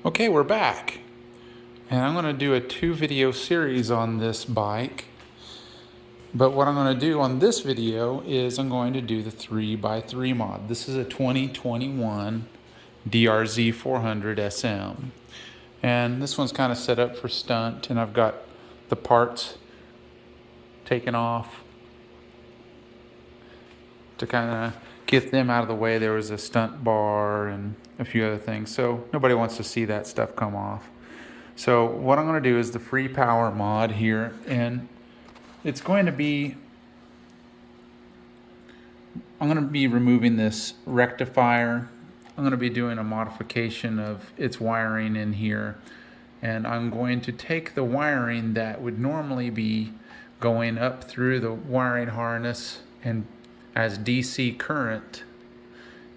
Okay, we're back. And I'm going to do a 2-video series on this bike. But what I'm going to do on this video is I'm going to do the 3x3 mod. This is a 2021 DRZ400sm. And this one's kind of set up for stunt, and I've got the parts taken off to kind of get them out of the way. There was a stunt bar and a few other things, so nobody wants to see that stuff come off. So what I'm going to do is the free power mod here, and it's going to be, I'm going to be removing this rectifier. I'm going to be doing a modification of its wiring in here, and I'm going to take the wiring that would normally be going up through the wiring harness and as DC current,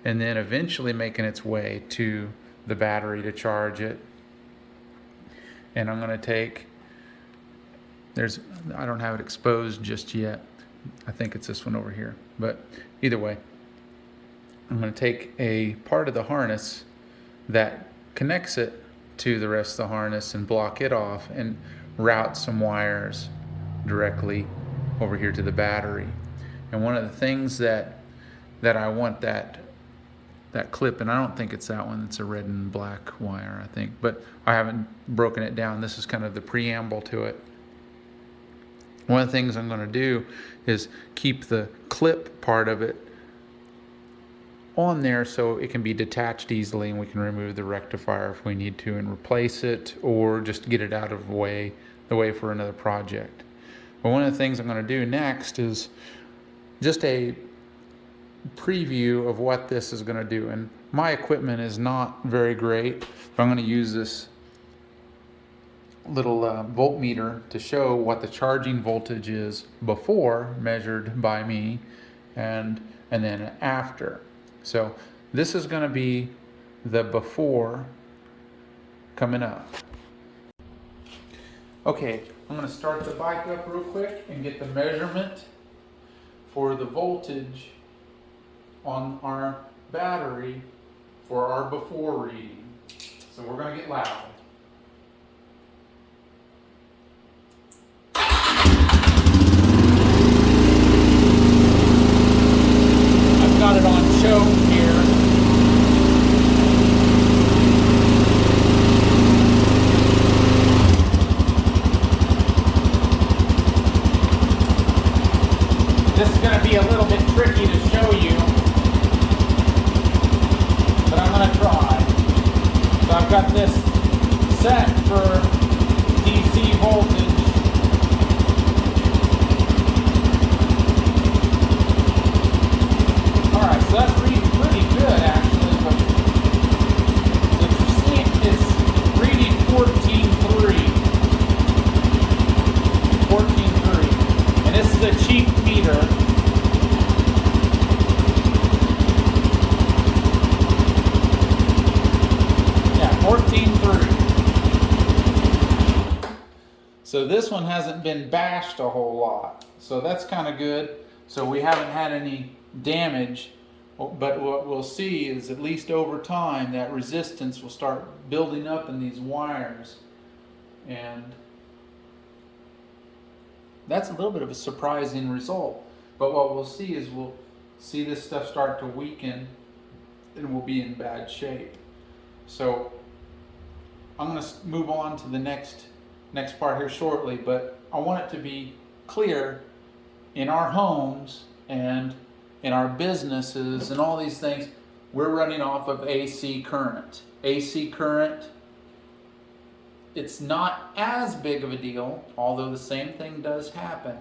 and then eventually making its way to the battery to charge it. And I'm going to take, I don't have it exposed just yet. I think it's this one over here. But either way, I'm going to take a part of the harness that connects it to the rest of the harness and block it off and route some wires directly over here to the battery. And one of the things that I want that clip, and I don't think it's that one, it's a red and black wire, I think, but I haven't broken it down. This is kind of the preamble to it. One of the things I'm going to do is keep the clip part of it on there so it can be detached easily, and we can remove the rectifier if we need to and replace it, or just get it out of the way for another project. But one of the things I'm going to do next is just a preview of what this is going to do. And my equipment is not very great, but I'm going to use this little voltmeter to show what the charging voltage is before, measured by me, and then after. So this is going to be the before coming up. Okay, I'm going to start the bike up real quick and get the measurement for the voltage on our battery for our before reading. So we're going to get loud. I've got it on show here. This is going to be a little bit tricky to show you, but I'm going to try. So I've got this set for DC voltage. Alright, so that's reading pretty good actually, but you see it's reading 14.3. And this is a cheap meter. Yeah, 14.3. So this one hasn't been bashed a whole lot. So that's kind of good. So we haven't had any damage, but what we'll see is at least over time that resistance will start building up in these wires, and that's a little bit of a surprising result. But what we'll see is we'll see this stuff start to weaken and we'll be in bad shape. So I'm going to move on to the next part here shortly, but I want it to be clear in our homes and in our businesses and all these things, we're running off of AC current. AC current, it's not as big of a deal, although the same thing does happen,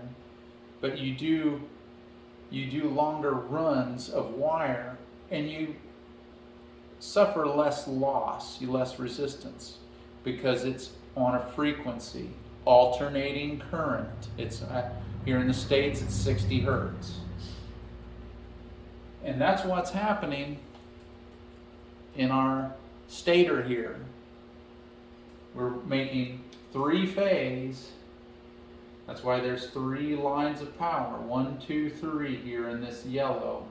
but you do longer runs of wire and you suffer less loss, less resistance, because it's on a frequency, alternating current. It's here in the States, it's 60 hertz. And that's what's happening in our stator here. We're making 3-phase. That's why there's 3 lines of power. 1, 2, 3 here in this yellow,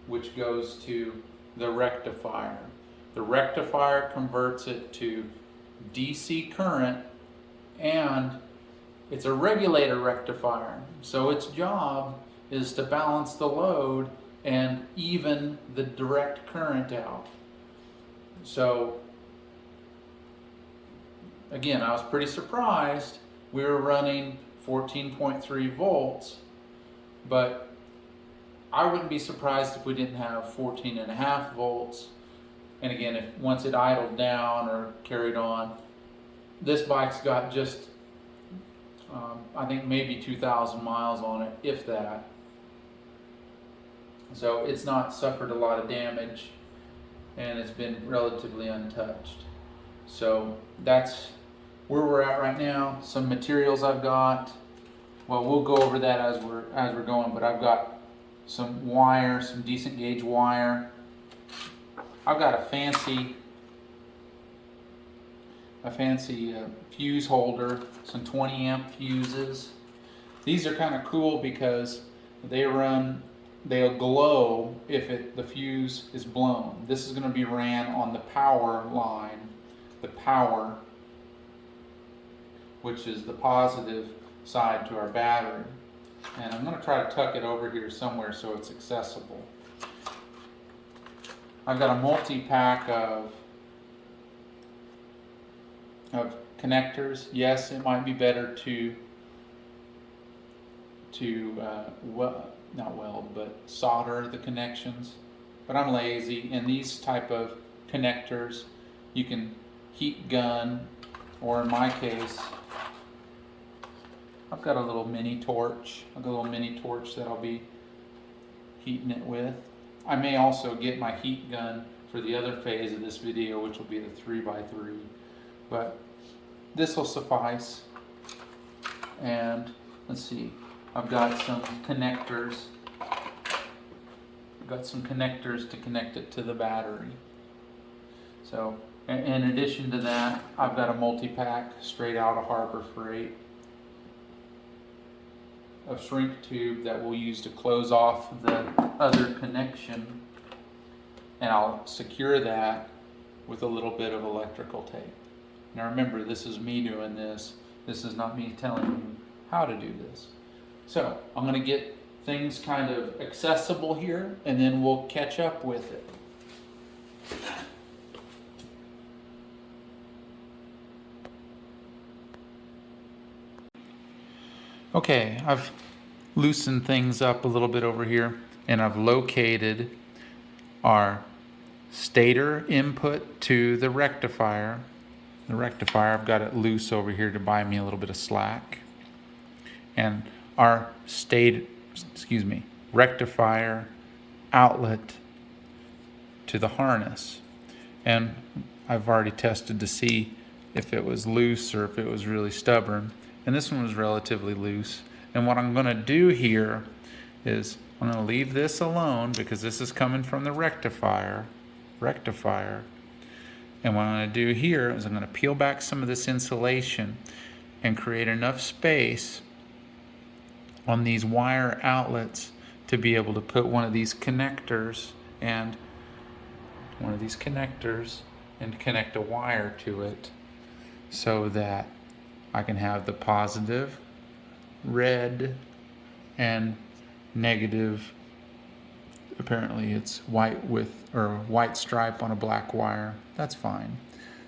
which goes to the rectifier. The rectifier converts it to DC current, and it's a regulator rectifier. So its job is to balance the load and even the direct current out. So again, I was pretty surprised. We were running 14.3 volts, but I wouldn't be surprised if we didn't have 14.5 volts. And again, if once it idled down or carried on, this bike's got just, I think maybe 2,000 miles on it, if that. So it's not suffered a lot of damage, and it's been relatively untouched. So that's where we're at right now. Some materials I've got. Well, we'll go over that as we're going, but I've got some wire, some decent gauge wire. I've got a fancy fuse holder, some 20 amp fuses. These are kind of cool because they'll glow if the fuse is blown. This is going to be ran on the power line, the power, which is the positive side to our battery. And I'm going to try to tuck it over here somewhere so it's accessible. I've got a multi-pack of connectors. Yes, it might be better to not weld, but solder the connections. But I'm lazy, and these type of connectors you can heat gun, or in my case, I've got a little mini torch. I've got a little mini torch that I'll be heating it with. I may also get my heat gun for the other phase of this video, which will be the 3x3, but this will suffice. And let's see, I've got some connectors. I've got some connectors to connect it to the battery. So, in addition to that, I've got a multi-pack straight out of Harbor Freight of shrink tube that we'll use to close off the other connection, and I'll secure that with a little bit of electrical tape. Now remember, this is me doing this. This is not me telling you how to do this. So I'm going to get things kind of accessible here, and then we'll catch up with it. Okay, I've loosened things up a little bit over here, and I've located our stator input to the rectifier. The rectifier, I've got it loose over here to buy me a little bit of slack. And our rectifier outlet to the harness. And I've already tested to see if it was loose or if it was really stubborn. And this one was relatively loose. And what I'm going to do here is I'm going to leave this alone because this is coming from the rectifier. And what I'm going to do here is I'm going to peel back some of this insulation and create enough space on these wire outlets to be able to put one of these connectors and connect a wire to it so that I can have the positive red and negative. Apparently it's white white stripe on a black wire. That's fine.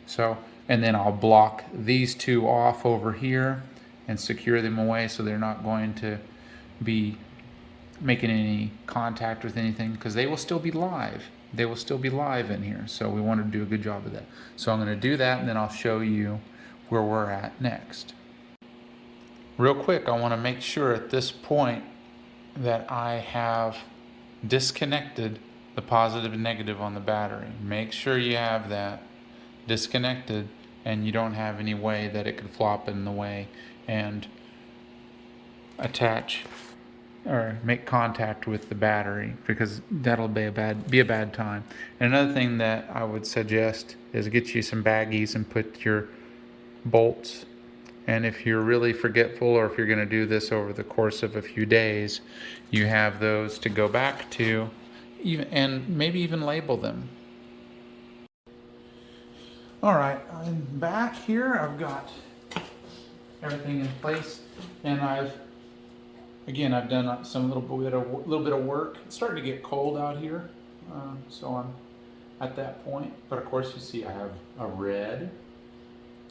So, and then I'll block these two off over here and secure them away so they're not going to be making any contact with anything, because they will still be live. They will still be live in here. So we want to do a good job of that. So I'm going to do that, and then I'll show you where we're at next. Real quick, I want to make sure at this point that I have disconnected the positive and negative on the battery. Make sure you have that disconnected and you don't have any way that it could flop in the way and attach or make contact with the battery, because that'll be a bad time. And another thing that I would suggest is get you some baggies and put your bolts. And if you're really forgetful, or if you're going to do this over the course of a few days, you have those to go back to, and maybe even label them. All right, I'm back here. I've got everything in place, and I've done some little bit of work. It's starting to get cold out here, so I'm at that point. But of course, you see I have a red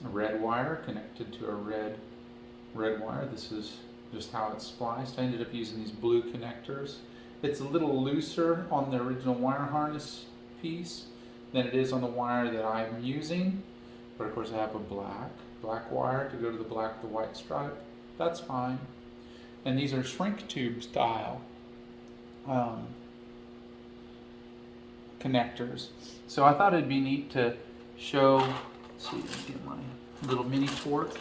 wire connected to a red wire. This is just how it's spliced. I ended up using these blue connectors. It's a little looser on the original wire harness piece than it is on the wire that I'm using. But of course I have a black wire to go to the black with the white stripe. That's fine. And these are shrink tube style connectors. So I thought it'd be neat to show, let's see, let me get my little mini torch,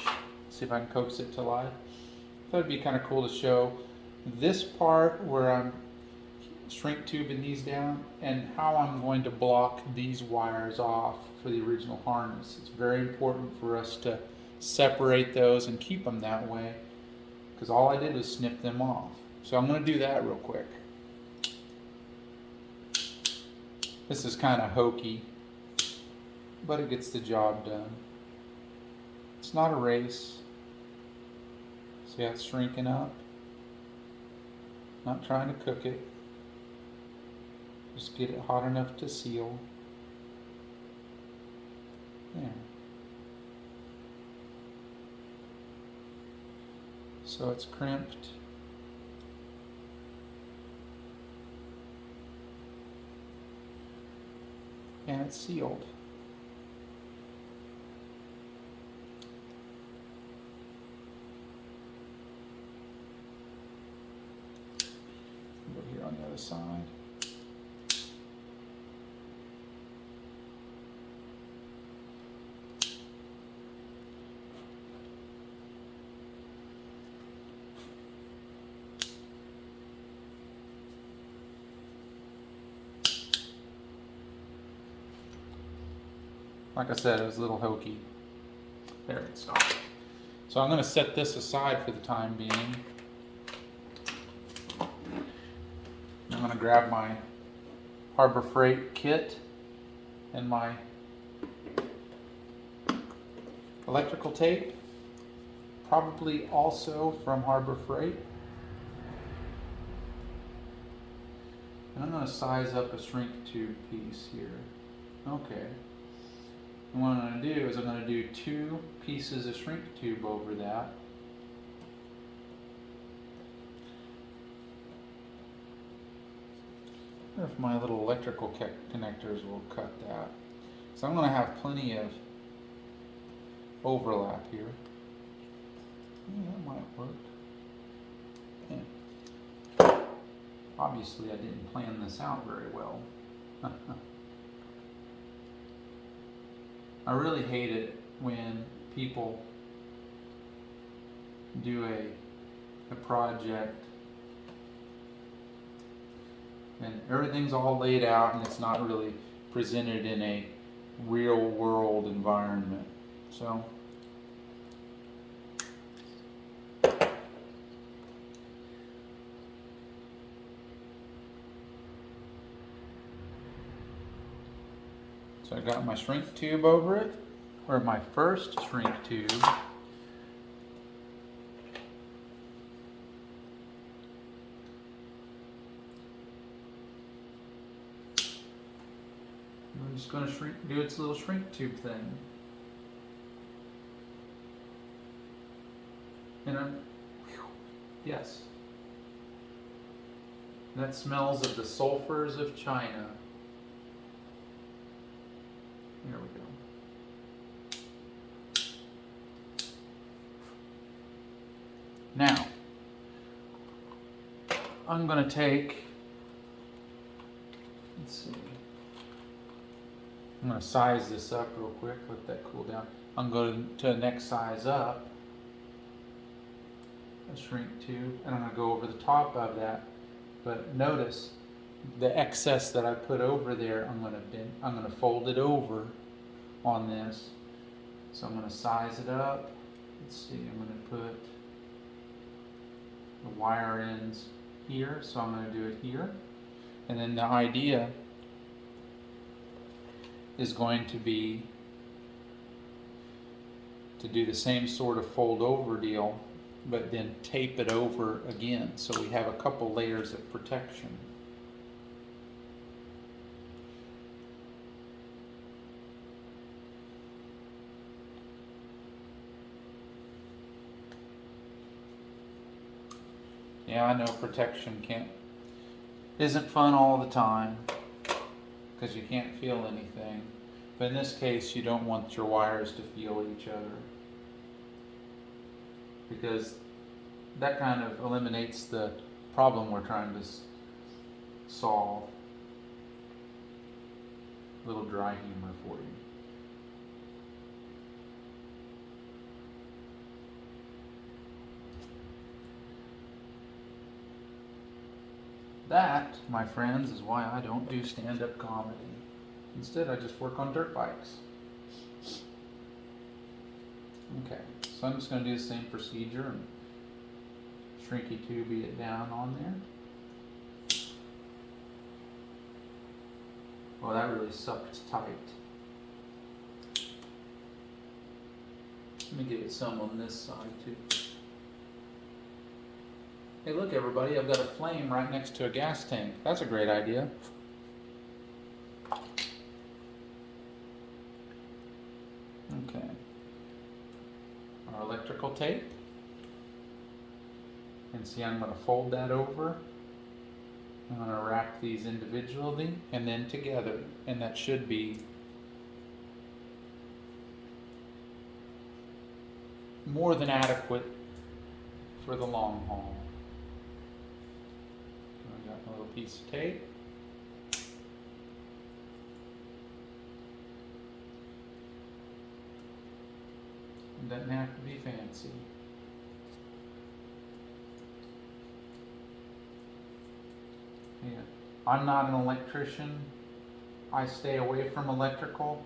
see if I can coax it to life. I thought it'd be kind of cool to show this part where I'm shrink tubing these down and how I'm going to block these wires off for the original harness. It's very important for us to separate those and keep them that way, because all I did was snip them off. So I'm going to do that real quick. This is kind of hokey, but it gets the job done. It's not a race. See how it's shrinking up? Not trying to cook it. Just get it hot enough to seal. There. So it's crimped. And it's sealed. Go here on the other side. Like I said, it was a little hokey. There it stopped. So I'm going to set this aside for the time being. I'm going to grab my Harbor Freight kit and my electrical tape, probably also from Harbor Freight. And I'm going to size up a shrink tube piece here. Okay. And what I'm going to do is I'm going to do 2 pieces of shrink tube over that. I wonder if my little electrical connectors will cut that. So I'm going to have plenty of overlap here. Yeah, that might work. Yeah. Obviously I didn't plan this out very well. I really hate it when people do a project and everything's all laid out and it's not really presented in a real world environment. So I got my shrink tube over it, or my first shrink tube. I'm just going to do its little shrink tube thing. And yes. That smells of the sulfurs of China. There we go. Now, I'm going to take, let's see, I'm going to size this up real quick, let that cool down. I'm going to the next size up, a shrink tube, and I'm going to go over the top of that. But notice, the excess that I put over there, I'm going to fold it over on this. So I'm going to size it up. Let's see, I'm going to put the wire ends here, so I'm going to do it here. And then the idea is going to be to do the same sort of fold over deal, but then tape it over again, so we have a couple layers of protection. Yeah, I know protection isn't fun all the time because you can't feel anything. But in this case, you don't want your wires to feel each other, because that kind of eliminates the problem we're trying to solve. A little dry humor for you. That, my friends, is why I don't do stand-up comedy. Instead, I just work on dirt bikes. Okay, so I'm just going to do the same procedure and shrinky tubey it down on there. Well, that really sucked tight. Let me give it some on this side too. Hey, look everybody, I've got a flame right next to a gas tank. That's a great idea. Okay. Our electrical tape. And see, I'm going to fold that over. I'm going to wrap these individually and then together. And that should be more than adequate for the long haul. I got a little piece of tape. It doesn't have to be fancy. Yeah. I'm not an electrician. I stay away from electrical,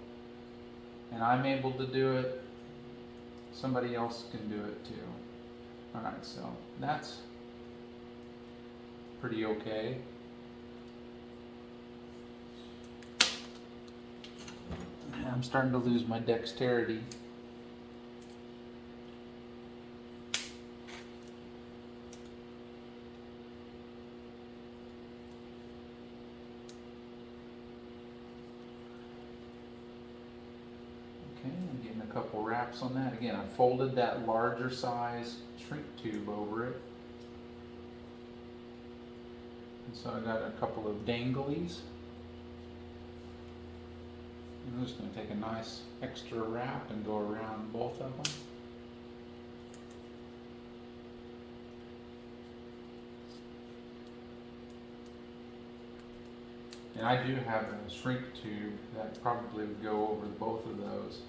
and I'm able to do it. Somebody else can do it too. Alright, so that's pretty okay. I'm starting to lose my dexterity. Okay, I'm getting a couple wraps on that. Again, I folded that larger size shrink tube over it. And so I got a couple of danglies. I'm just going to take a nice extra wrap and go around both of them. And I do have a shrink tube that probably would go over both of those.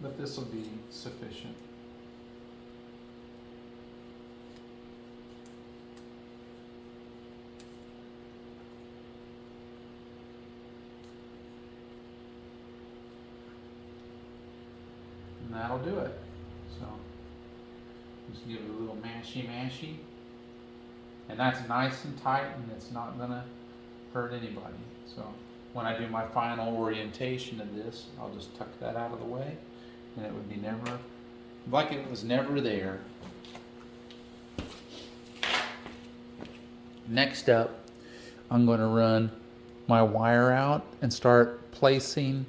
But this will be sufficient. And that'll do it. So just give it a little mashy. And that's nice and tight, and it's not gonna hurt anybody. So when I do my final orientation of this, I'll just tuck that out of the way, and it would be never, like it was never there. Next up, I'm gonna run my wire out and start placing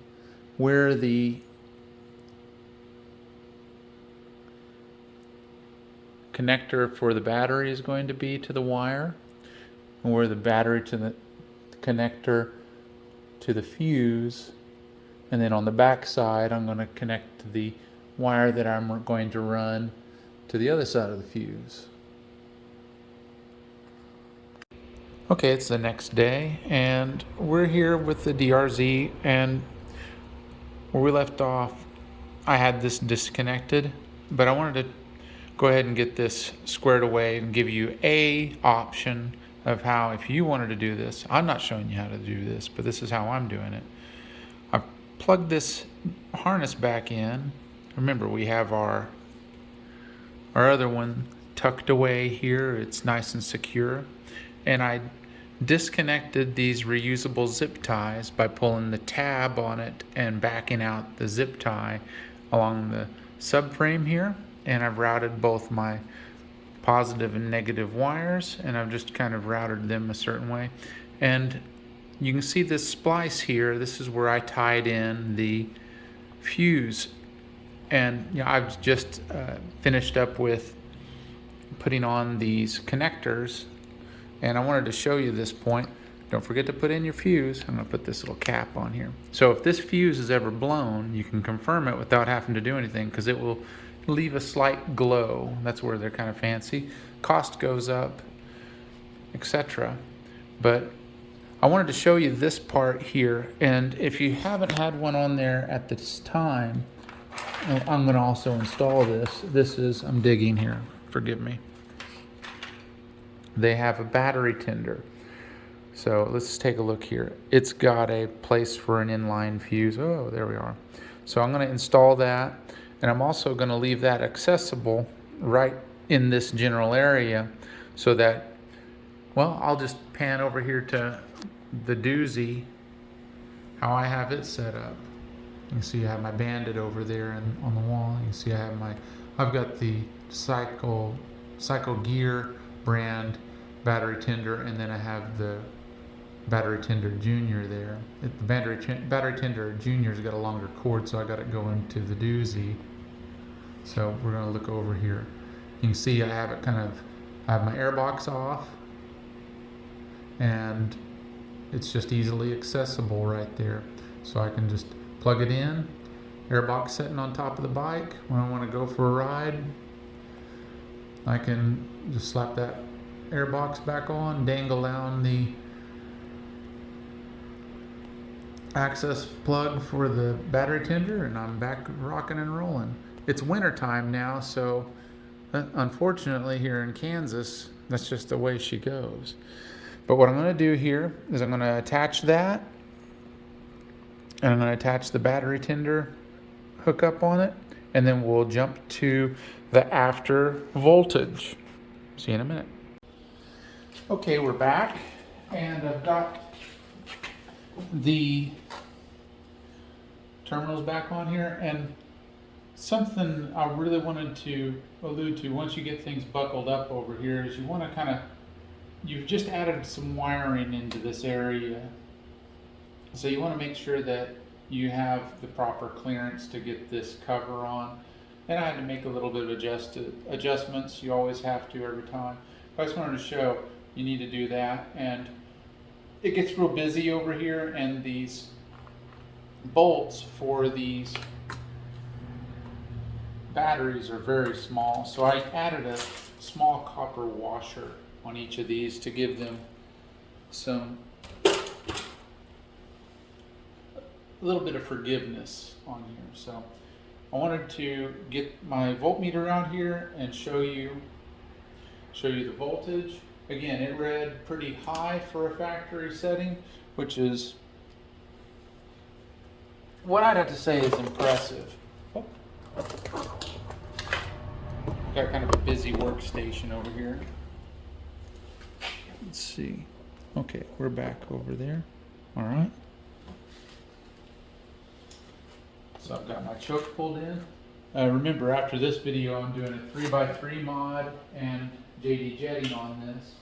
where the connector for the battery is going to be to the wire, and where the battery to the connector to the fuse, and then on the back side I'm going to connect the wire that I'm going to run to the other side of the fuse. Okay, it's the next day and we're here with the DRZ, and where we left off I had this disconnected, but I wanted to go ahead and get this squared away and give you a option of how, if you wanted to do this, I'm not showing you how to do this, but this is how I'm doing it. I've plugged this harness back in. Remember, we have our other one tucked away here. It's nice and secure. And I disconnected these reusable zip ties by pulling the tab on it and backing out the zip tie along the subframe here. And I've routed both my positive and negative wires, and I've just kind of routed them a certain way. And you can see this splice here. This is where I tied in the fuse. And you know, I've just finished up with putting on these connectors, and I wanted to show you this point. Don't forget to put in your fuse. I'm going to put this little cap on here. So if this fuse is ever blown, you can confirm it without having to do anything, because it will leave a slight glow. That's where they're kind of fancy. Cost goes up, etc. But I wanted to show you this part here, and if you haven't had one on there at this time, I'm going to also install this. This is, I'm digging here, forgive me. They have a battery tender. So let's take a look here. It's got a place for an inline fuse. Oh, there we are. So I'm going to install that, and I'm also going to leave that accessible right in this general area so that, well, I'll just pan over here to the doozy, how I have it set up. You can see I have my bandit over there and on the wall. You can see I've got the Cycle Gear brand battery tender, and then I have the battery tender junior there. The battery tender junior's got a longer cord, so I got it going to the doozy. So we're going to look over here. You can see I have my airbox off, and it's just easily accessible right there. So I can just plug it in, airbox sitting on top of the bike. When I want to go for a ride, I can just slap that airbox back on, dangle down the access plug for the battery tender, and I'm back rocking and rolling. It's winter time now, so unfortunately here in Kansas, that's just the way she goes. But what I'm going to do here is I'm going to attach that, and I'm going to attach the battery tender hookup on it, and then we'll jump to the after voltage. See you in a minute. Okay, we're back, and I've got the terminals back on here, and something I really wanted to allude to once you get things buckled up over here is you want to you've just added some wiring into this area. So you want to make sure that you have the proper clearance to get this cover on. And I had to make a little bit of adjustments. You always have to every time. But I just wanted to show you need to do that. And it gets real busy over here, and these bolts for these batteries are very small. So I added a small copper washer on each of these to give them a little bit of forgiveness on here. So I wanted to get my voltmeter out here and show you the voltage. Again, it read pretty high for a factory setting, which is what I'd have to say is impressive. Got kind of a busy workstation over here. Let's see. Okay, we're back over there. All right. So I've got my choke pulled in. Remember, after this video, I'm doing a 3x3 mod and JD jetting on this.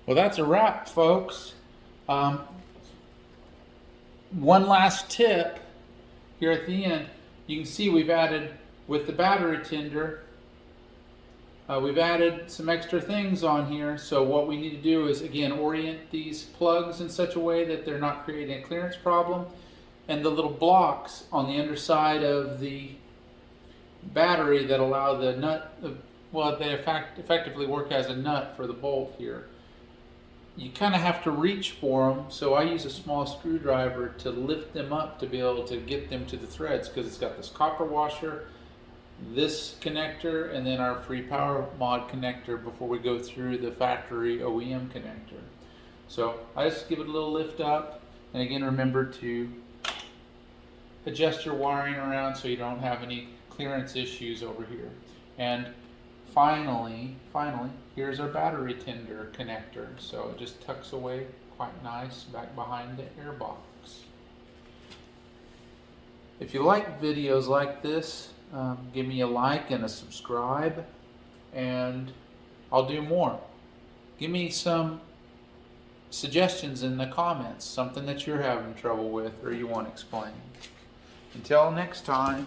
Well, that's a wrap, folks. one last tip here at the end. You can see we've added, with the battery tender, we've added some extra things on here. So what we need to do is, again, orient these plugs in such a way that they're not creating a clearance problem. And the little blocks on the underside of the battery that allow the nut, well, they effectively work as a nut for the bolt here. You kind of have to reach for them, so I use a small screwdriver to lift them up to be able to get them to the threads, because it's got this copper washer, this connector, and then our free power mod connector before we go through the factory OEM connector. So I just give it a little lift up, and again, remember to adjust your wiring around so you don't have any clearance issues over here. And finally, here's our battery tender connector. So it just tucks away quite nice back behind the air box. If you like videos like this, give me a like and a subscribe, and I'll do more. Give me some suggestions in the comments, something that you're having trouble with or you want explained. Until next time,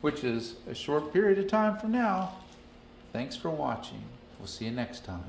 which is a short period of time from now, thanks for watching. We'll see you next time.